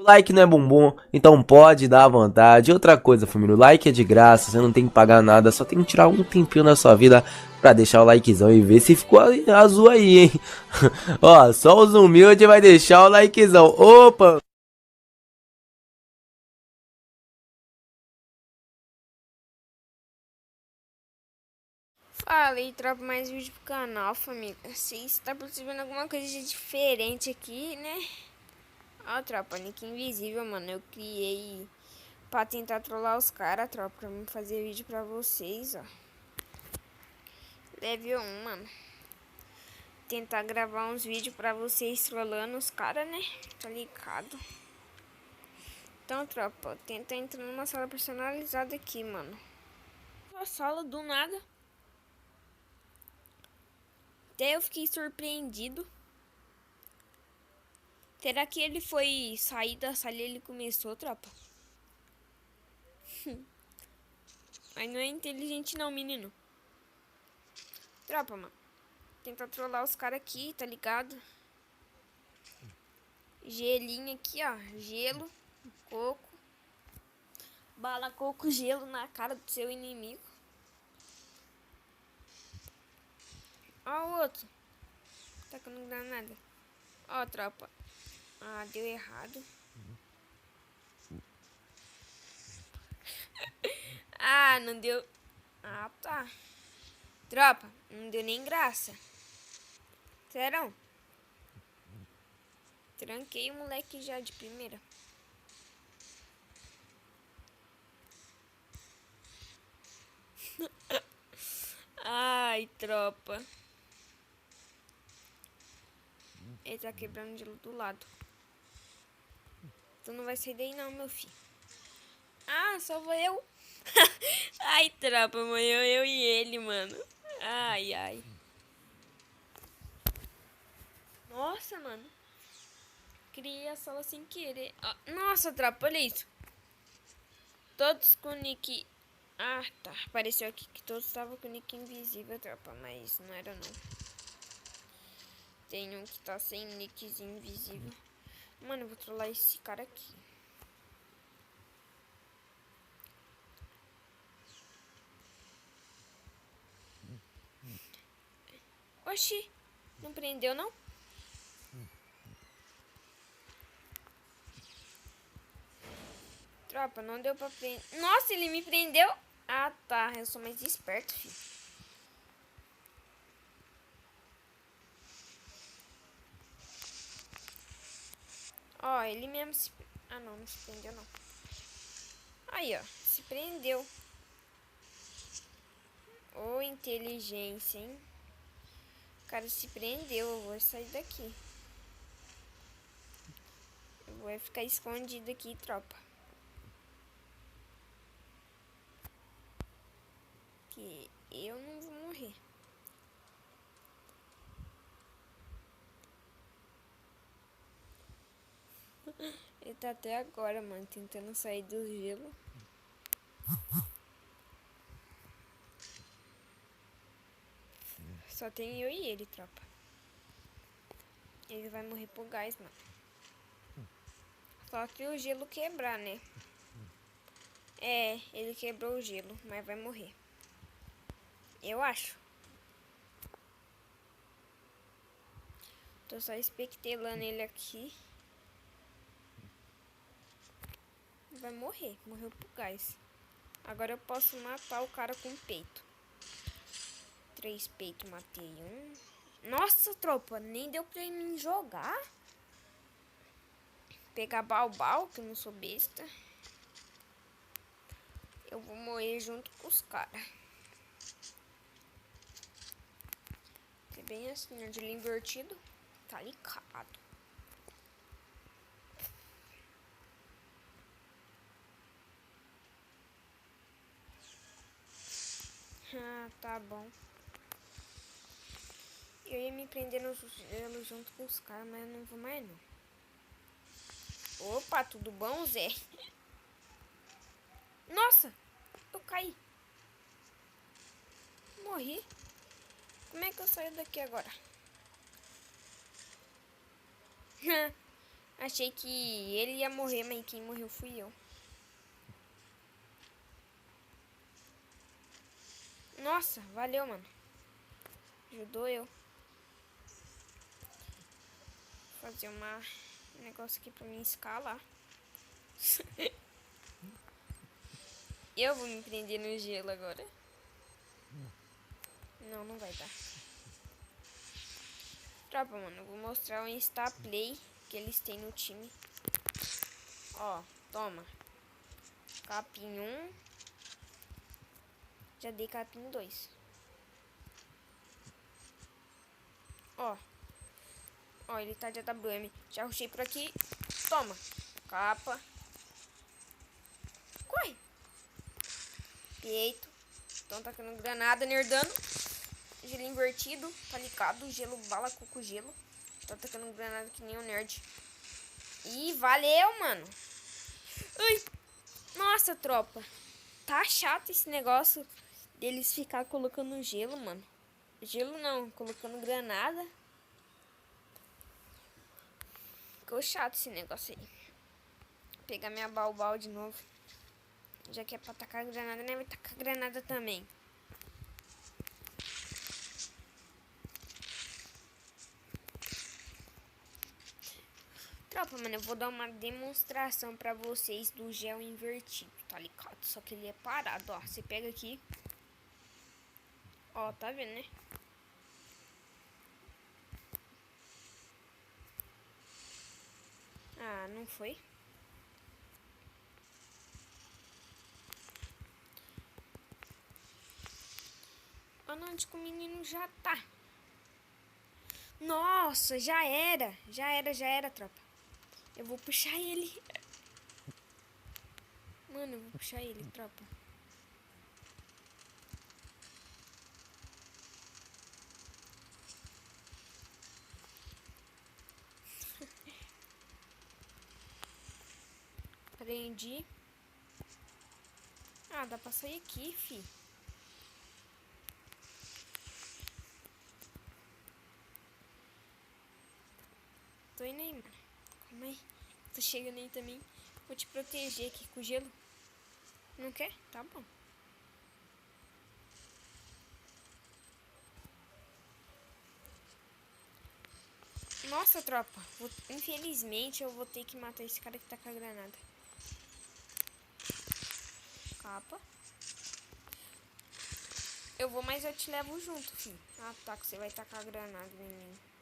O like não é bumbum, então pode dar à vontade. Outra coisa, família, o like é de graça, você não tem que pagar nada, só tem que tirar um tempinho da sua vida pra deixar o likezão e ver se ficou azul aí, hein? Ó, só os humildes vai deixar o likezão. Opa! Fala aí, tropa, mais vídeo pro canal, família. Se está percebendo alguma coisa de diferente aqui, né? Ó, tropa, nick invisível, mano. Eu criei pra tentar trollar os caras, tropa, pra mim fazer vídeo pra vocês, ó. Level 1, mano. Tentar gravar uns vídeos pra vocês trollando os caras, né? Tá ligado? Então, tropa, tenta entrar numa sala personalizada aqui, mano. A sala do nada. Até eu fiquei surpreendido. Será que ele foi sair da sala e ele começou, tropa? Mas não é inteligente não, menino. Tropa, mano. Tentar trollar os caras aqui, tá ligado? Gelinho aqui, ó. Gelo, coco. Bala coco, gelo na cara do seu inimigo. Ó o outro. Tá que não dá nada. Ó, tropa. Ah, deu errado. Ah, não deu. Ah, tá. Tropa, não deu nem graça. Serão? Tranquei o moleque já de primeira. Ai, tropa. Ele tá quebrando de do lado. Tu não vai sair daí não, meu filho. Ah, só vou eu. Ai, tropa, mãe, eu e ele, mano. Ai, ai. Nossa, mano. Criei a sala sem querer. Ah, nossa, tropa, olha isso. Todos com nick... Ah, tá. Apareceu aqui que todos estavam com nick invisível, tropa. Mas não era, não. Tem um que tá sem nickzinho invisível. Mano, eu vou trollar esse cara aqui. Oxi. Não prendeu, não? Tropa, não deu pra prender. Nossa, ele me prendeu. Ah, tá. Eu sou mais esperto, filho. Ó, ele mesmo se... Ah, não. Não se prendeu, não. Aí, ó. Se prendeu. Ô, inteligência, hein? O cara se prendeu. Eu vou sair daqui. Eu vou ficar escondido aqui, tropa. Que eu não vou morrer. Ele tá até agora, mano, tentando sair do gelo. Só tem eu e ele, tropa. Ele vai morrer por gás, mano. Só que o gelo quebrar, né? É, ele quebrou o gelo, mas vai morrer. Eu acho. Tô só espectelando ele aqui. Vai morrer. Morreu por gás. Agora eu posso matar o cara com peito. 3 peitos, matei um. Nossa, tropa, nem deu pra mim jogar. Pegar balbal, que eu não sou besta. Eu vou morrer junto com os caras. É bem assim, ó, de invertido. Tá ligado. Ah, tá bom. Eu ia me prender no gelo junto com os caras, mas eu não vou mais não. Opa, tudo bom, Zé? Nossa, eu caí. Morri. Como é que eu saio daqui agora? Achei que ele ia morrer, mas quem morreu fui eu. Nossa, valeu, mano. Ajudou eu. Vou fazer um negócio aqui pra mim escalar. Eu vou me prender no gelo agora. Não, não vai dar. Tropa, mano, eu vou mostrar o Insta Play que eles têm no time. Ó, toma. Capim 1. Já dei capim 2. Ó. Ó, ele tá de AWM. Já rushei por aqui. Toma. Capa. Corre. Peito. Estão tacando granada, nerdando. Gelo invertido. Tá ligado. Gelo, bala, coco, gelo. Tá tacando granada que nem um nerd. Ih, valeu, mano. Ui. Nossa, tropa. Tá chato esse negócio deles ficar colocando gelo, mano. Gelo não, colocando granada. Ficou chato esse negócio aí. Vou pegar minha baubau de novo. Já que é pra tacar granada, né? Vai tacar granada também. Tropa, mano, eu vou dar uma demonstração pra vocês do gel invertido, tá ligado? Só que ele é parado, ó. Você pega aqui. Ó, tá vendo, né? Ah, não foi? Olha onde que o menino já tá. Nossa, já era. Já era, tropa. Eu vou puxar ele. Mano, eu vou puxar ele, tropa. Prendi. Ah, dá pra sair aqui, fi. Tô indo aí, mano. Calma aí. Tô chegando aí também. Vou te proteger aqui com o gelo. Não quer? Tá bom. Nossa, tropa. Infelizmente, eu vou ter que matar esse cara que tá com a granada. Capa. Eu vou, mas eu te levo junto, filho. Ah, tá, que você vai tacar a granada, menino.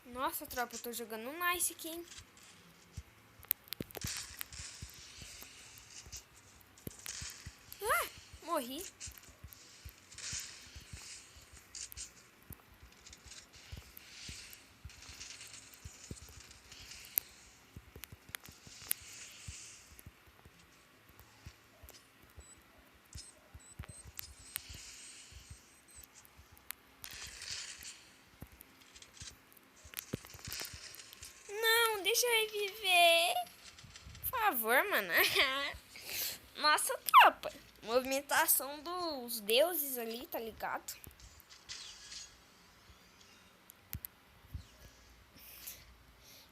Nossa, tropa, eu tô jogando nice aqui, hein? Ah, morri. Não, deixa eu reviver. Por favor, mano. Nossa, tropa. Movimentação dos deuses ali, tá ligado?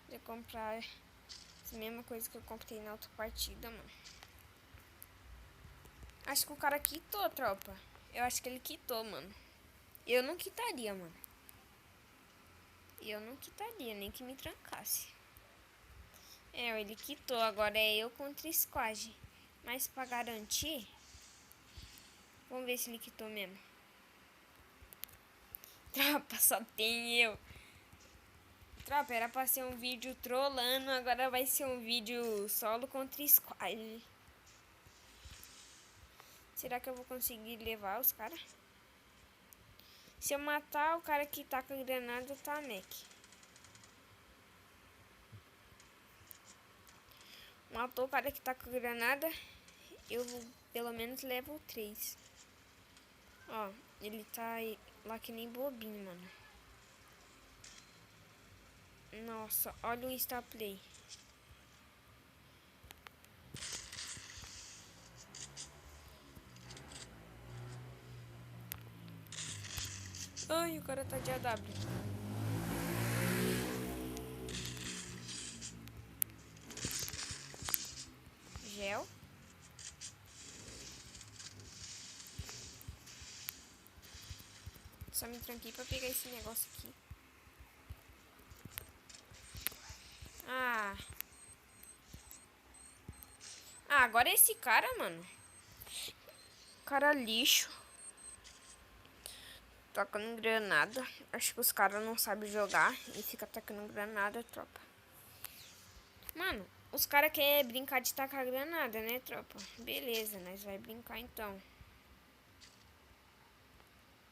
Vou comprar a mesma coisa que eu comprei na outra partida, mano. Acho que o cara quitou, tropa. Eu acho que ele quitou, mano. Eu não quitaria, mano. Eu não quitaria, nem que me trancasse. É, ele quitou. Agora é eu contra squad. Mas pra garantir... Vamos ver se ele quitou mesmo. Tropa, só tem eu. Tropa, era pra ser um vídeo trollando. Agora vai ser um vídeo solo contra squad. Será que eu vou conseguir levar os caras? Se eu matar o cara que tá com a granada, tá Mac. Matou o cara que tá com a granada. Eu vou, pelo menos levo 3. Ó, ele tá lá que nem bobinho, mano. Nossa, olha o Star Play. Ai, o cara tá de AW. Gel. Só me tranquei pra pegar esse negócio aqui. Ah. Ah, agora é esse cara, mano. Cara lixo. Tacando granada. Acho que os caras não sabem jogar e fica tacando granada, tropa. Mano, os caras querem brincar de tacar granada, né, tropa? Beleza, nós vai brincar então.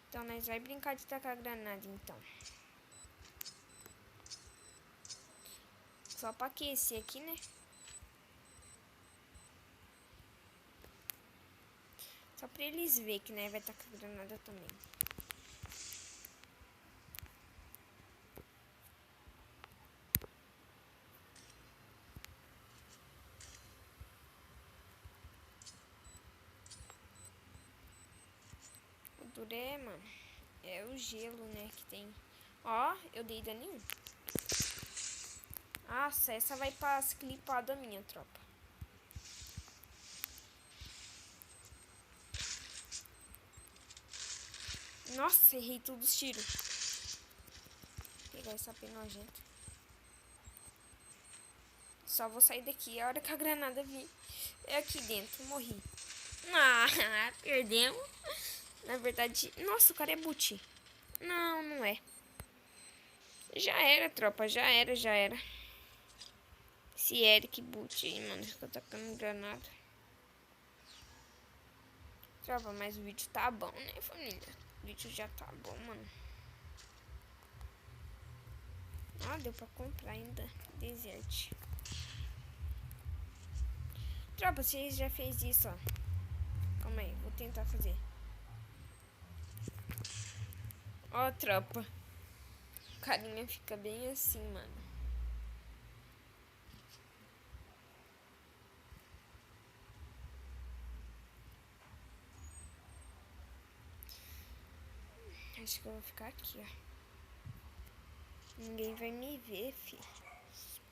Então nós vai brincar de tacar granada então. Só pra aquecer aqui, né? Só pra eles verem que, né, vai tacar granada também. O duro é, mano, é o gelo, né, que tem. Ó, eu dei daninho. Nossa, essa vai pra clipada minha, tropa. Nossa, errei todos os tiros. Vou pegar essa pena nojenta. Só vou sair daqui a hora que a granada vir. É aqui dentro, morri. Ah, perdemos. Na verdade... Nossa, o cara é boot. Não, não é. Já era, tropa. Já era, já era. Esse Eric boot aí, mano. Fica atacando granada. Tropa, mas o vídeo tá bom, né, família? O vídeo já tá bom, mano. Ah, deu pra comprar ainda. Desert. Tropa, vocês já fez isso, ó. Calma aí, vou tentar fazer. Ó, tropa. O carinha fica bem assim, mano. Acho que eu vou ficar aqui, ó. Ninguém vai me ver, fi.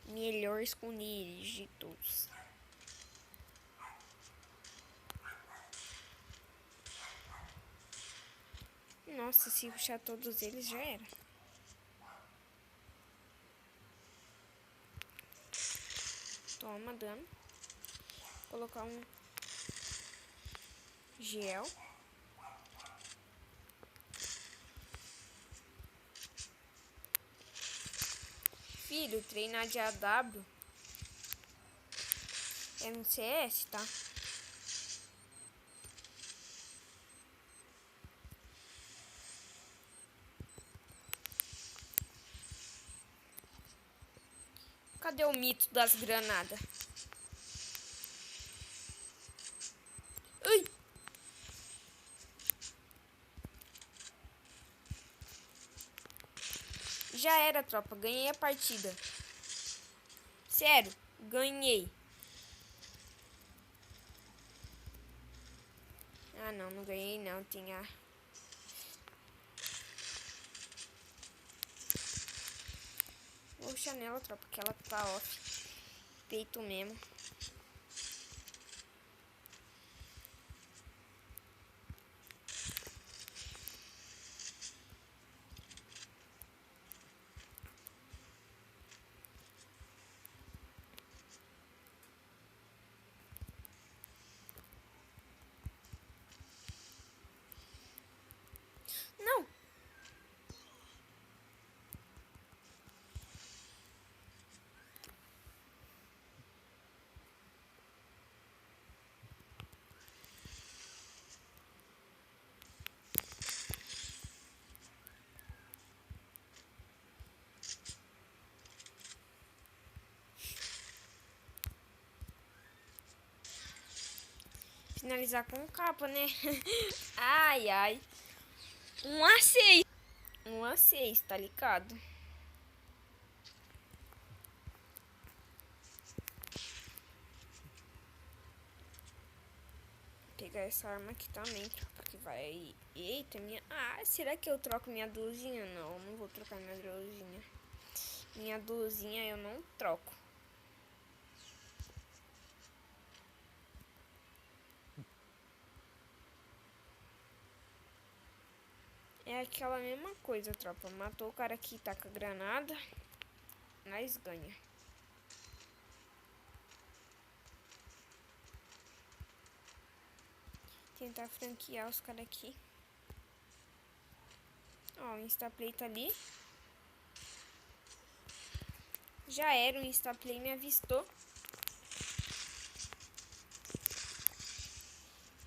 Melhor esconderijo de todos. Nossa, se puxar todos eles já era. Toma dano. Vou colocar um gel. Filho, treinar de AW é no CS, tá? Cadê o mito das granadas? Ai! Já era, tropa. Ganhei a partida. Sério, ganhei. Ah, não, não ganhei não. Tinha... Vou puxar nela, tropa, porque ela tá off. Peito mesmo. Não! Finalizar com capa, né? Ai, ai. 1 a 6. 1 a 6, tá ligado? pegar essa arma aqui também, tropa, que vai... Eita, minha... Ah, será que eu troco minha 12? Não, não vou trocar minha 12. Minha 12 eu não troco. É aquela mesma coisa, tropa. Matou o cara que taca granada, nós ganha. Tentar franquear os caras aqui. Ó, o instaplay tá ali. Já era, o instaplay me avistou.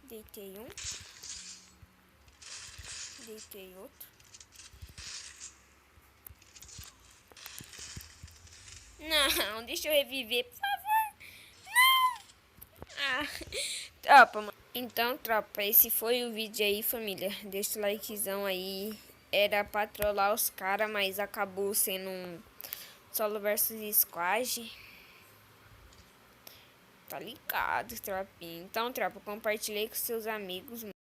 Deitei um. Deitei outro. Não, deixa eu reviver, por favor. Não! Ah, tropa, mano. Então, tropa, esse foi o vídeo aí, família. Deixa o likezão aí. Era pra trollar os caras, mas acabou sendo um solo versus squad. Tá ligado, tropinha. Então, tropa, compartilhei com seus amigos.